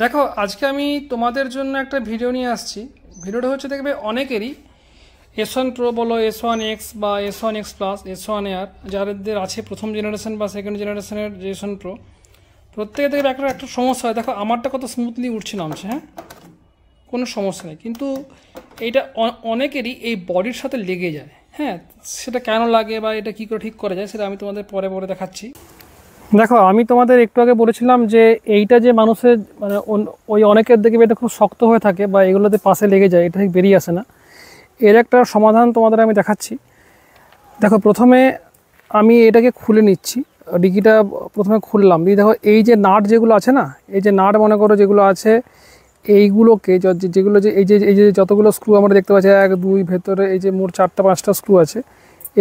দেখো আজকে আমি তোমাদের জন্য একটা ভিডিও নিয়ে আসছি। ভিডিওটা হচ্ছে দেখবে অনেকেরই S1 Pro বলো, S1X বা S1X প্লাস, S1 Air যাদের আছে প্রথম জেনারেশন বা সেকেন্ড জেনারেশনের S1 Pro, প্রত্যেকে দেখবে একটা সমস্যা হয়। দেখো আমারটা কত স্মুথলি উঠছে নামছে, হ্যাঁ, কোনো সমস্যা নেই, কিন্তু এইটা অনেকেরই এই বডির সাথে লেগে যায়। হ্যাঁ, সেটা কেন লাগে বা এটা কী করে ঠিক করা যায় সেটা আমি তোমাদের পরে পরে দেখাচ্ছি। দেখো আমি তোমাদের একটু আগে বলেছিলাম যে এইটা যে মানুষের মানে ওই অনেকের দেখবে এটা খুব শক্ত হয়ে থাকে বা এগুলোতে পাশে লেগে যায়, এটা ঠিক বেরিয়ে আসে না। এর একটা সমাধান তোমাদের আমি দেখাচ্ছি। দেখো প্রথমে আমি এটাকে খুলে নিচ্ছি, ডিকিটা প্রথমে খুললাম, দিয়ে দেখো এই যে নাট যেগুলো আছে না, এই যে নাট মনে করো যেগুলো আছে এইগুলোকে যেগুলো যে এই যে যতগুলো স্ক্রু আমরা দেখতে পাচ্ছি, 1 2 ভেতরে এই যে মোট 4টা 5টা স্ক্রু আছে,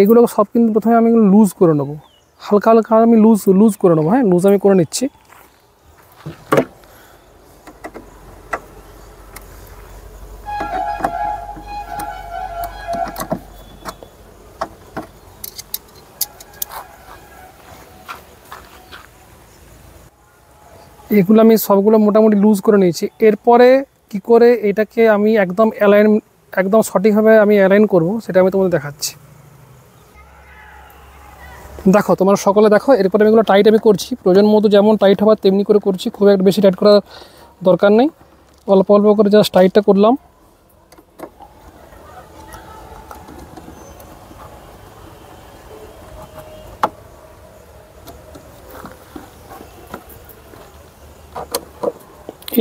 এইগুলো সব কিন্তু প্রথমে আমি লুজ করে নেবো, হালকা হালকা আমি লুজ করে নেবো। হ্যাঁ, লুজ আমি করে নিচ্ছি। এগুলো আমি সবগুলো মোটামুটি লুজ করে নিয়েছি। এরপরে কি করে এটাকে আমি একদম সঠিকভাবে আমি অ্যালাইন করব সেটা আমি তোমাদের দেখাচ্ছি। দেখো তোমরা সকলে দেখো, এরপরে আমি এগুলো টাইট আমি করছি, প্রয়োজন মতো যেমন টাইট হবার তেমনি করে করছি, খুব একটা বেশি টাইট করার দরকার নেই, অল্প অল্প করে জাস্ট টাইটটা করলাম।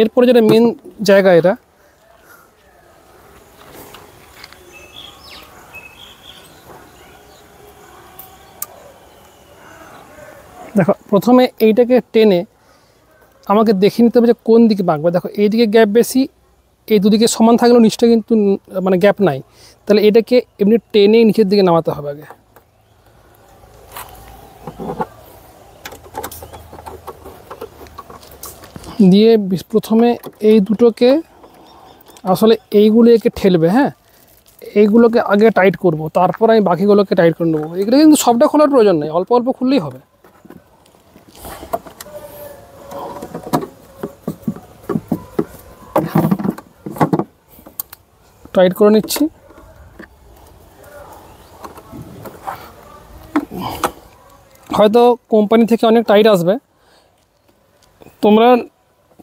এরপরে যেটা মেন জায়গা, এটা দেখো প্রথমে এইটাকে টেনে আমাকে দেখে নিতে হবে যে কোন দিকে বাঁকবে। দেখো এইদিকে গ্যাপ বেশি, এই দুদিকে সমান থাকলেও নিচটা কিন্তু মানে গ্যাপ নাই, তাহলে এটাকে এমনি টেনে নিচের দিকে নামাতে হবে আগে। দিয়ে প্রথমে এই দুটোকে আসলে এইগুলোকে ঠেলবে, হ্যাঁ, এইগুলোকে আগে টাইট করব, তারপর আমি বাকিগুলোকে টাইট করে নেবো। এগুলো কিন্তু সবটা খোলার প্রয়োজন নেই, অল্প অল্প খুললেই হবে। টাইট করে নিচ্ছি। হয়তো কোম্পানি থেকে অনেক টাইট আসবে, তোমরা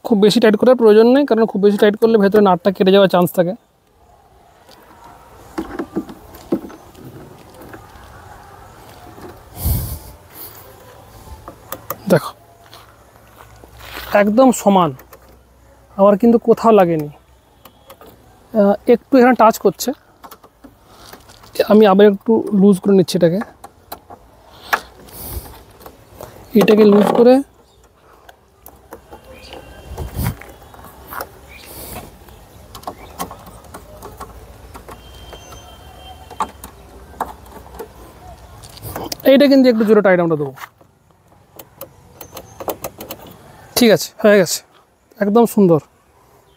খুব বেশি টাইট করার প্রয়োজন নেই, কারণ খুব বেশি টাইট করলে ভেতরে নাটটা কেটে যাওয়ার চান্স থাকে। দেখো একদম সমান, আবার কিন্তু কোথাও লাগেনি, একটু এখানে টাচ করছে, আমি আবার একটু লুজ করে নিচ্ছি এটাকে লুজ করে এইটা কিন্তু একটু জোরে টাইট আমরা দেবো। ঠিক আছে, হয়ে গেছে, একদম সুন্দর,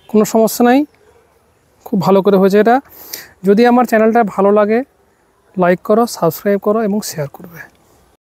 কোনো সমস্যা নাই, খুব ভালো করে হয়েছে এটা। যদি আমার চ্যানেলটা ভালো লাগে লাইক করো, সাবস্ক্রাইব করো এবং শেয়ার করবে।